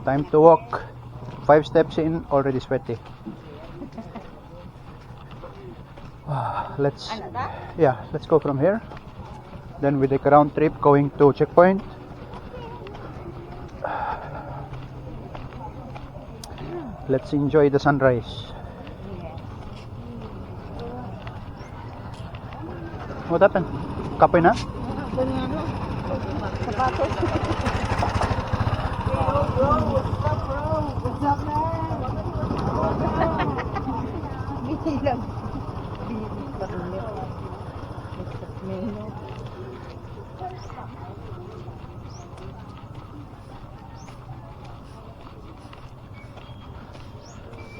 Time to walk. 5 steps in, already sweaty. Let's go from here. Then we take a round trip going to checkpoint. Let's enjoy the sunrise. What happened? Kapoy na?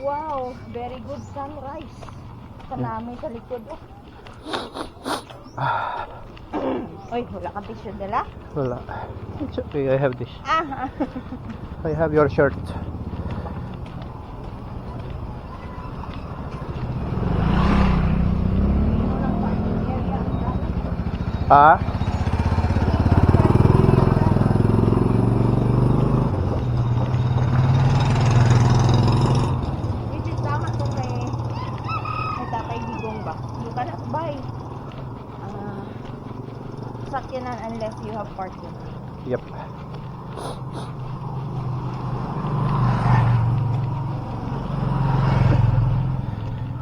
Wow, very good sunrise. Kanami sa likod. Oy, wala kang tissue dala? Wala. It's okay, I have this. Ah. I have your shirt. Which is tama kung may tatay Digong ba? You cannot buy sakyanan unless you have parking. Yep.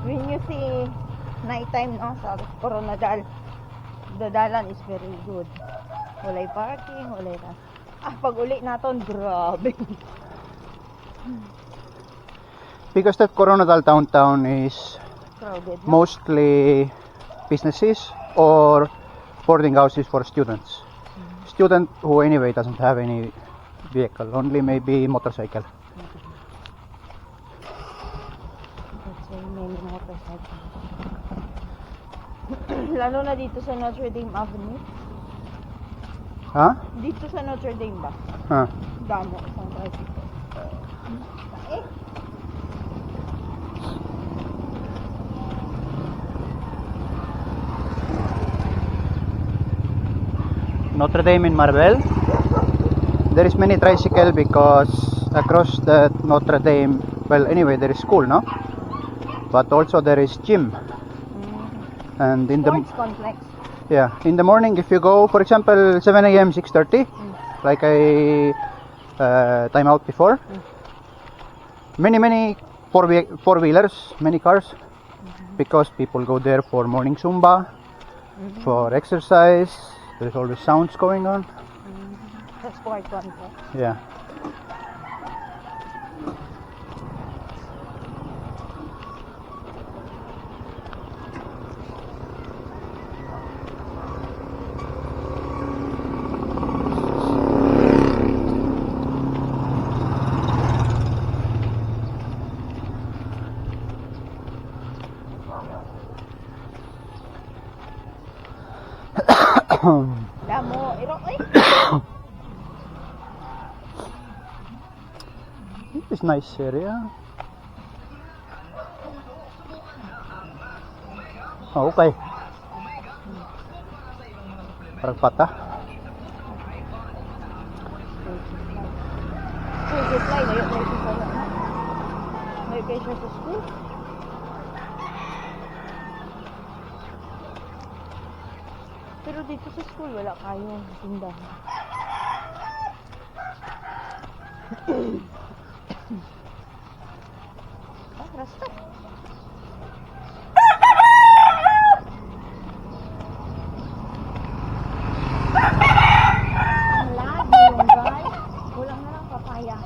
When you see nighttime no, sa Coronadal, the dalan is very good. Walay parking, walay na. Pag uli naton, grabe. Because that Coronadal downtown is Crowded. No? mostly businesses or boarding houses for students. Student who anyway doesn't have any vehicle, only maybe motorcycle. That's why many motorcycle. Lalo na dito sa Notre Dame Avenue. Huh? Dito sa Notre Dame ba? Huh. Damo isang tricycle. Notre Dame in Marbel. There is many tricycle because across the Notre Dame, well anyway there is school, no? But also there is gym. And in Sports complex. in the morning if you go, for example 7 a.m. 6:30, like I time out before, many four-wheelers, many cars, because people go there for morning Zumba, for exercise. There's always sounds going on. Sa sport complex. Yeah. Damo, irok eh. This is nice area. Oh, okay. Parang pata. Good line, ayun na ito sa may patient sa school. Pero dito sa school, wala kayong tindahan. Rasta. Ang lagi yung guys. Kulang na lang papaya.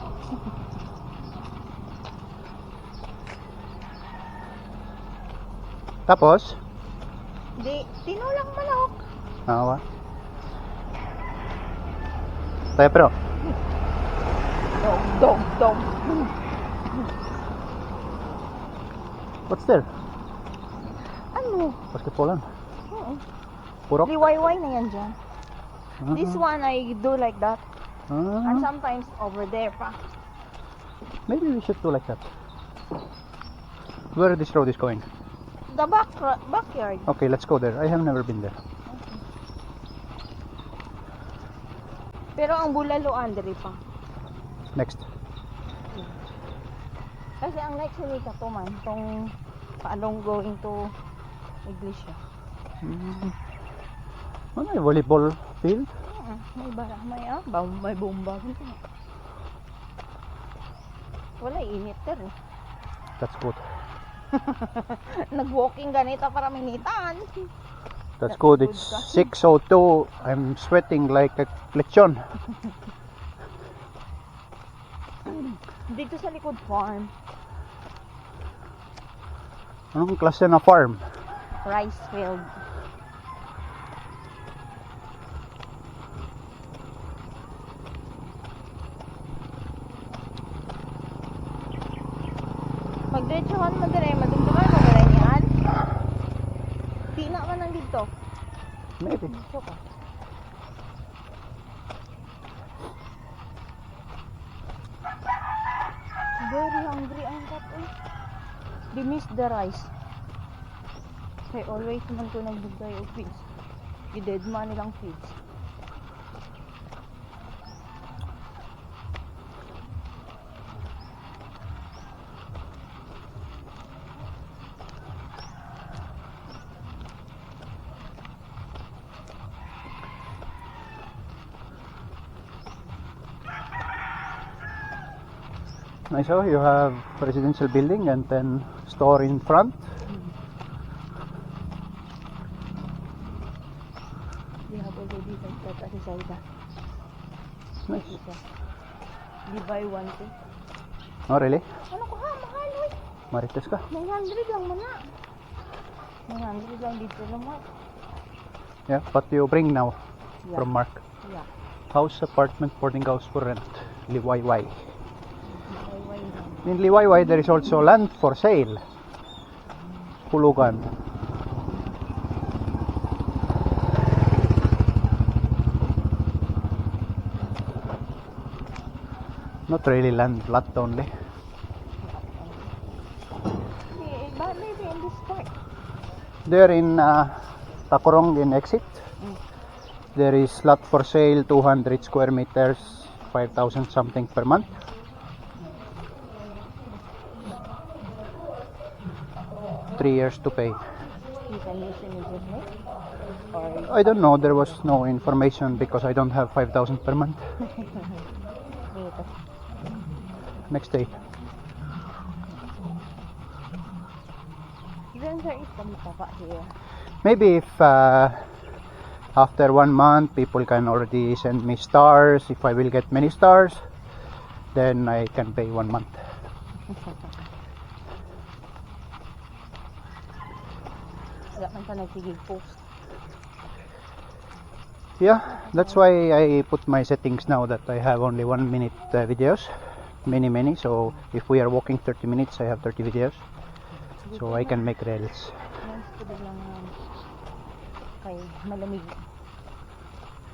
Tapos, Di, tinulang manok. nawa. Tayo pero. Dog. What's there? Ano? Basketballan. Oo. Purok. Liwayway na yan dyan. This one I do like that. And Ah, sometimes over there pa. maybe we should do like that. Where this road is going? The backyard. Okay, let's go there. I have never been there. Pero ang bulalo Andre pa. Next. Kasi ang next ni to man, tong paanong going to Iglesia. May volleyball field. May bara, may bomba. Wala init ter. That's good. Nag-walking ganito para minitan. That's good. It's 6:02. I'm sweating like a lechon. Dito sa likod farm, Anong klase na farm? rice field. Magdiretsuhan mo dire, madumduman mo dire niyan. Di na man nang dito. Maybe. Dito ka. Very hungry ang kat eh. They miss the rice. Kaya always man ko nagbugay o feeds. I-dead man nilang feeds. I saw you have residential building and then store in front. They have already like that at the side. Nice. Di buy one thing. Oh, really? Ano ko ha? Mahal oy. Marites ka? 900 lang man na. 900 lang dito naman. Yeah, what you bring now Yeah. from Mark? Yeah. House, apartment, boarding house for rent. Liwayway. Why lang. In Liwayway, there is also land for sale. Pulugan. Not really land, lot only. Maybe in this part. There in Tacorong in exit, there is lot for sale, 200 square meters, 5,000 something per month. Three years to pay. You can use immediately. Or I don't know, there was no information because I don't have 5,000 per month. dito. Next day. Then there is some papa here. Maybe if after 1 month people can already send me stars, if I will get many stars, then I can pay 1 month. Wala man pa nagtigig post. Yeah, that's why I put my settings now that I have only 1 minute videos. Many, so if we are walking 30 minutes, I have 30 videos. So I can make reels. Nice to lang kay malamig.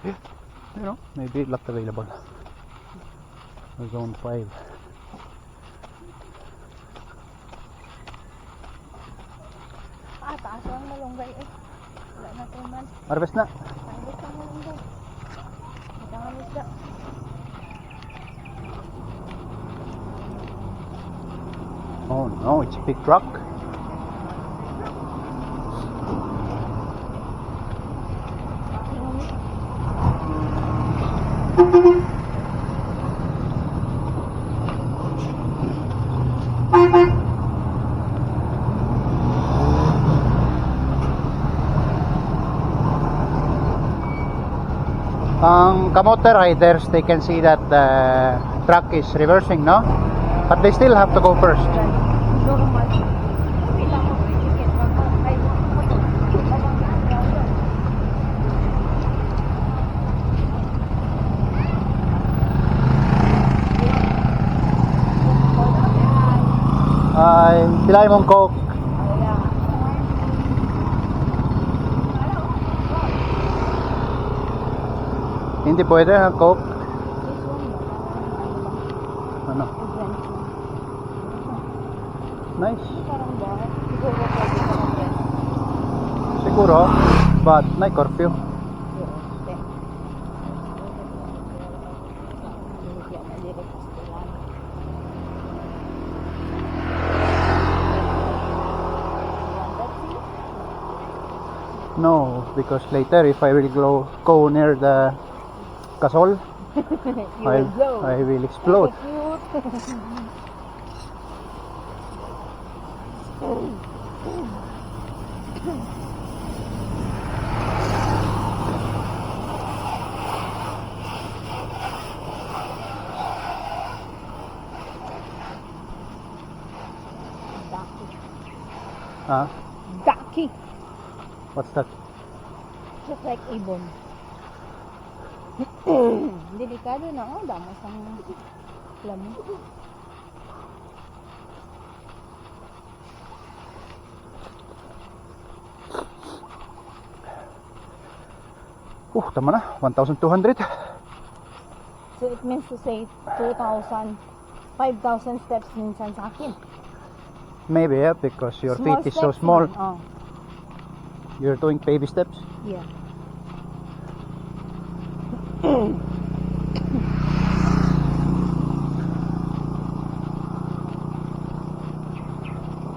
You know, maybe lot available. Zone 5. Taas ang malunggay eh. Wala na ito man. Harvest na. Taas ang malunggay. Matangan isda. Oh no, it's a big truck. Ang kamote riders, they can see that the truck is reversing, no? But they still have to go first. Normal. Kita mo chicken. Ay, Ay, sila mong coke. Hindi pwede na coke. Ano? Nice. Parang ba? Siguro pwede sa kanya. Siguro, but may curfew. No, because later if I will go near the castle, You will blow. I will explode. Cute. Ducky. Ah, Ducky. what's that? Just like ibon. Delikado na, oh. Damos ang lamok. Tama na, 1,200. So it means to say 2,000, 5,000 steps minsan sa akin. Maybe, yeah, because your Small feet is so steps small. yun. Oh, You're doing baby steps. yeah.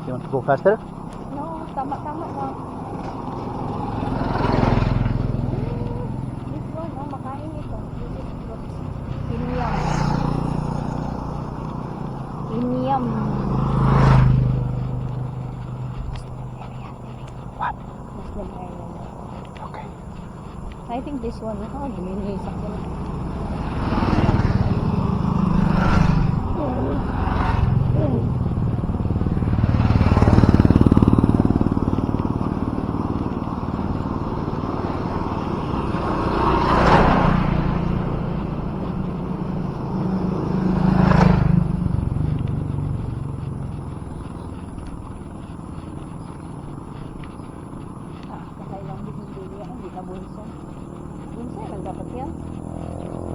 You want to go faster? No, tama-tama lang. This one, oh, makain ito. This is fruits. Inyam. Inyam. What? Muslim Island. Okay. I think this one, oh, dimini sa akin. Kakailang binibili yan, hindi na bunso. Bunso, lang dapat yan.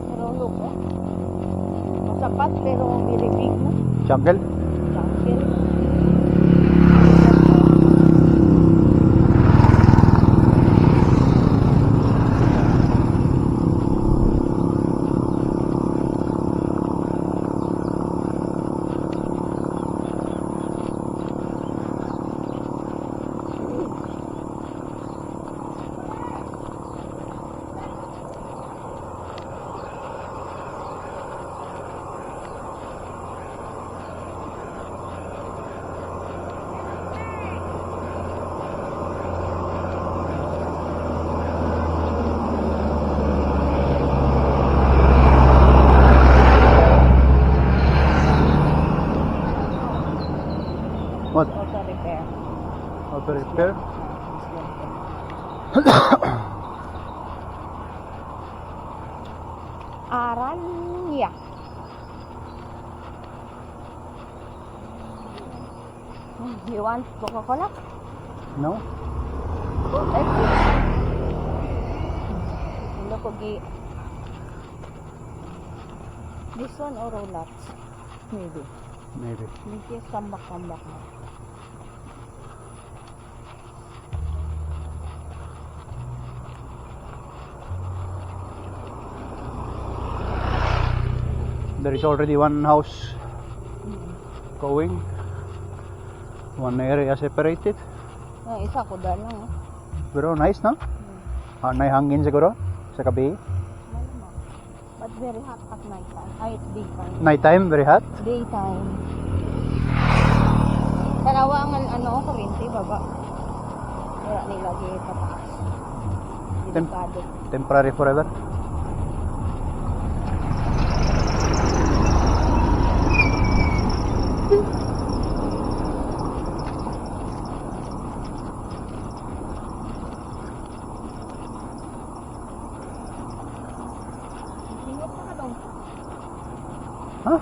Pero look, oh. Masapat, pero very big na. Jungle? Jungle. What? Auto repair. Auto repair? Aranya. You want Coca-Cola? No? Let's see. Look, okay. This one or roll-ups? Maybe. Maybe. Maybe tambak-tambak na. There is already one house going. One area separated. Ah, isa ko dahil lang. Pero nice, no? May hangin siguro sa gabi. Malamang. But very hot at night time. Ay, daytime. Nighttime, very hot. Daytime. Dalawa ang ano, kuryente, baba. Wala nilagay pataas. Delikado. Temporary forever. Tingok na dong. Huh?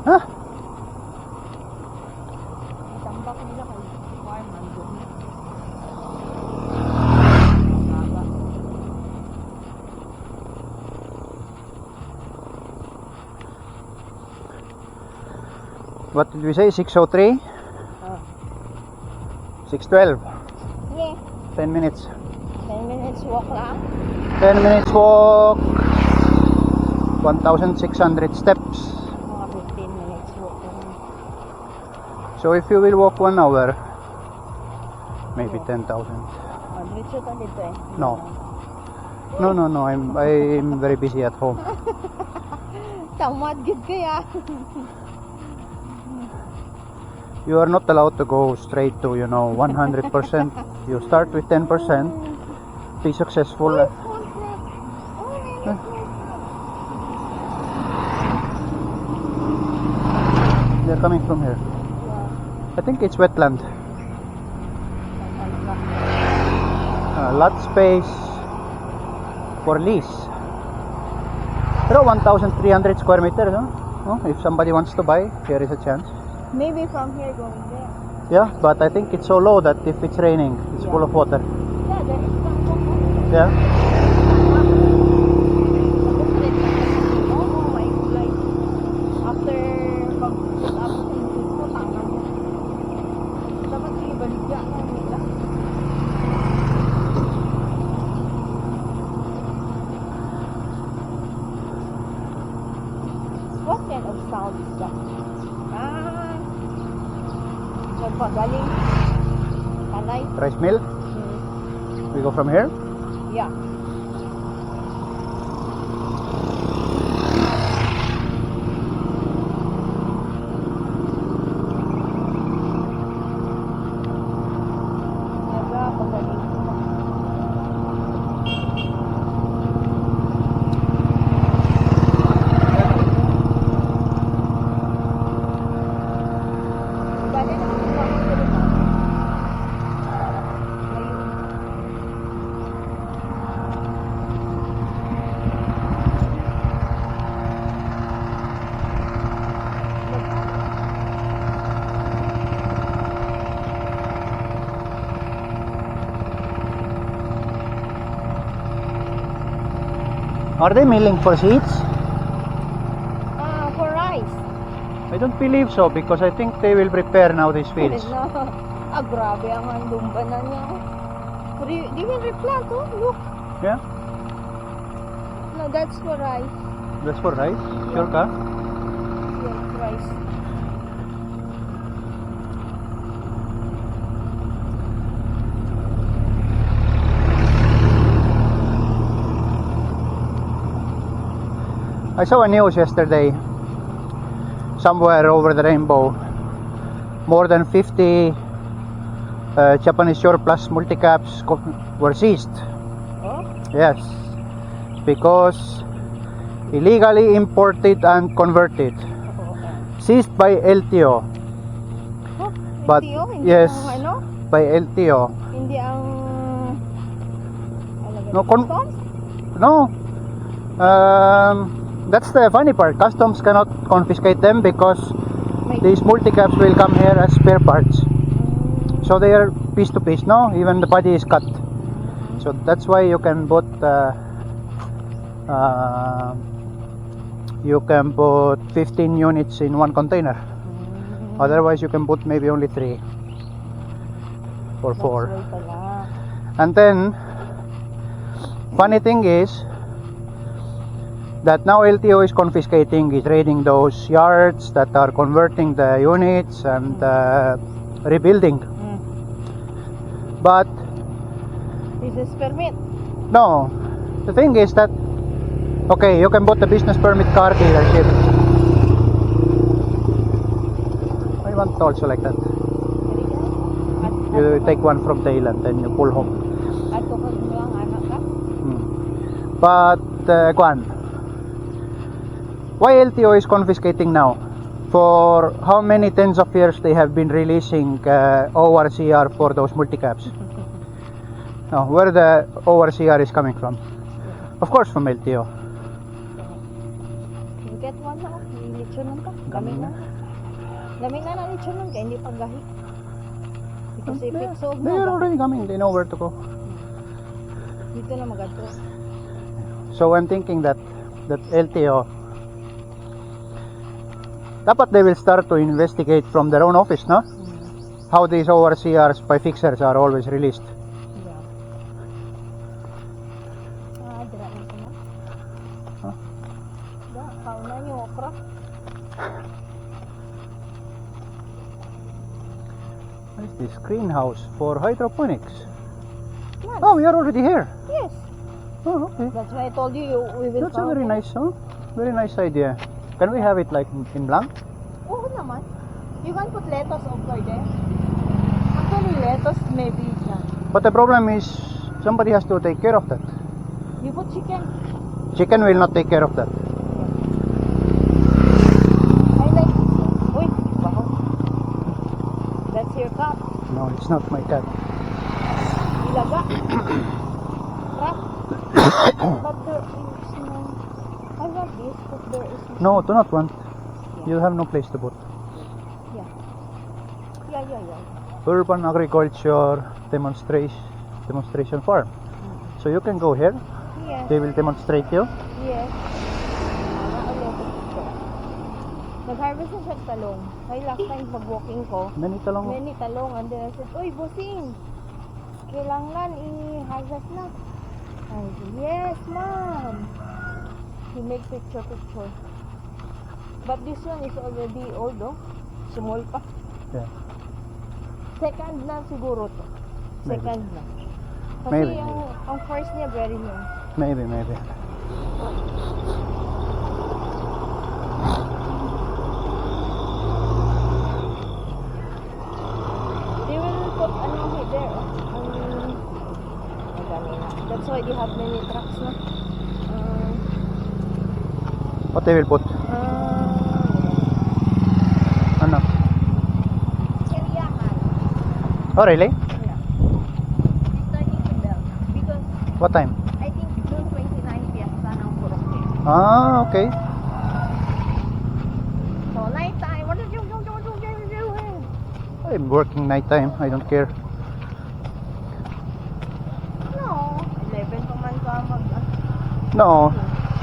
Huh? Tambak nila kay farm doon. What did we say? 6:03? Oh. 6:12. Yeah. 10 minutes. 10 minutes walk lang. 10 minutes walk. 1,600 steps. Mga 15 minutes walk lang. So if you will walk 1 hour, maybe 10,000. Diretso ta dito eh. No. No. I'm very busy at home. Tamad gid kaya. You are not allowed to go straight to 100%. You start with 10%. Be successful. They're coming from here. I think it's wetland. Lot space for lease. Pero 1,300 square meters, no? Oh, if somebody wants to buy, here is a chance. Maybe from here going there. Yeah, but I think it's so low that if it's raining, it's full of water. Yeah, there is some water. Yeah. Oh my God. After pag-tapos ko, tangang. Dapat ibaligya na nila. What kind of sound is that? Galing Kanay. Rice mill. We go from here. Yeah. Pagaling. Are they milling for seeds? For rice. I don't believe so because I think they will prepare now these fields. No. Grabe ang handumba na niya. They will replant, oh. Look. Yeah, No, that's for rice. that's for rice. Sure ka? Yes, rice. I saw a news yesterday, somewhere over the rainbow, more than 50 Japanese Shore Plus multicaps were seized. Oh? Yes, because illegally imported and converted, seized by LTO. Oh, But hindi, oh, hindi yes, ang ano? by LTO. Hindi ang No, customs? No, that's the funny part. Customs cannot confiscate them because these multicaps will come here as spare parts. So they are piece to piece, no? Even the body is cut. So that's why you can put 15 units in one container. Otherwise you can put maybe only 3 or 4. That's why pala. And then funny thing is that now LTO is confiscating, is raiding those yards that are converting the units and rebuilding. But This is permit. no, the thing is that okay, you can put the business permit car dealership. I want also like that. You take one from Thailand and you pull home. Ato ka lang anak ka? But why LTO is confiscating now? For how many tens of years they have been releasing ORCR for those multicaps? Now, where the ORCR is coming from? Of course from LTO. You get one na, lechon ka. Kami na. Lami na lechon ka, hindi paggahi. Because if it's sold They are na, already coming. They know where to go. dito na magato. So I'm thinking that LTO, dapat they will start to investigate from their own office, no? How these ORCRs by fixers are always released. Dira na ko na. Huh? Kauna yung okra. What is this? Greenhouse for hydroponics. Plants. Oh, we are already here. Yes. Oh, okay. That's why I told you we will That's a come. very nice, huh? Very nice idea. Can we have it like in blank? Oo naman. You can put lettuce over there. Actually, lettuce maybe dyan. But the problem is somebody has to take care of that. You put chicken. Chicken will not take care of that. I like this. Uy, baho. That's your cup. No, it's not my cat. Ilaga. Wrap. But there is no... I want this, but there is no... No, do not want. You have no place to put. Yeah. Yeah. Urban agriculture demonstration farm. So you can go here. Yes. They will demonstrate you. Yes. Nag-harvest na siya ng talong. Kaya last time pag-walking ko, Many talong. many talong. And then I said, Uy, bossing, kailangan i-harvest na. I said, yes, ma'am. He make picture. But this one is already old, oh. Small pa. Yeah. Second na siguro to. Maybe. Second na. Kasi Maybe. ang first niya very new. Maybe. They will put ano there, madami na. That's why they have many trucks na. What they will put? Ano? Teriyakan. Oh, really? Yeah. Starting to bell. Because What time? I think June 29 fiesta ng Purok. Ah, okay. So night time. What did you do? I'm working night time. I don't care. No. 11 pa man ka mag... No,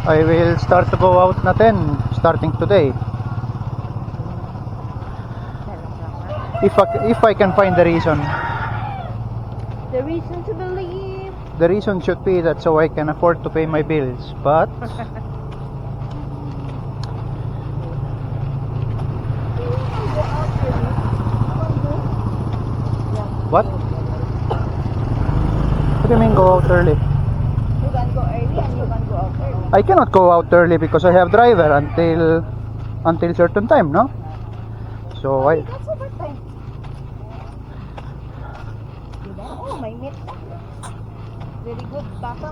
I will start to go out na 10 starting today. If I can find the reason. The reason to believe. The reason should be that so I can afford to pay my bills. But what? What do you mean go out early? You can go early and you can go out early. I cannot go out early because I have driver until certain time, no? So I That's overtime. Diba? Oh, may meat na. Very good bata.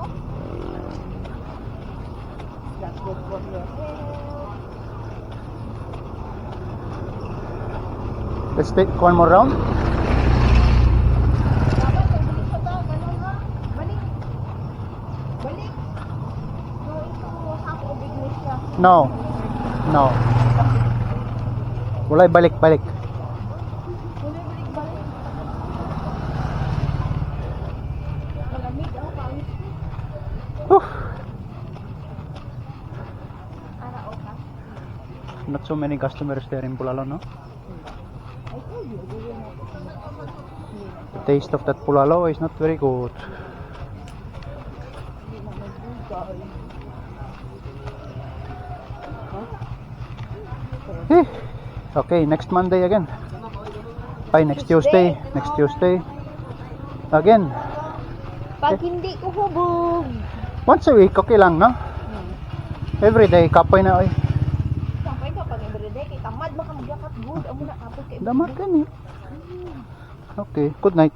That's good for your health. let's take one more round. Dapat balik pa to. Ganun ha. Balik. No, ito hako business siya. No. Walay balik. Balik. Malamig ang pawis. Whew. Arao ka. Not so many customers there in Pulalo, no? I told you, we will not. The taste of that Pulalo is not very good. Hindi na mag-ugay. Eh. Okay, next Monday again. Ay, next Tuesday. Next Tuesday. Again. Pag hindi ko hubog. Once a week, okay lang, no? Every day, kapoy na, oy. Sampay ka pag everyday, kay tamad baka magyakat good. Amo na kapag kay Damat ka niya. Okay, good night.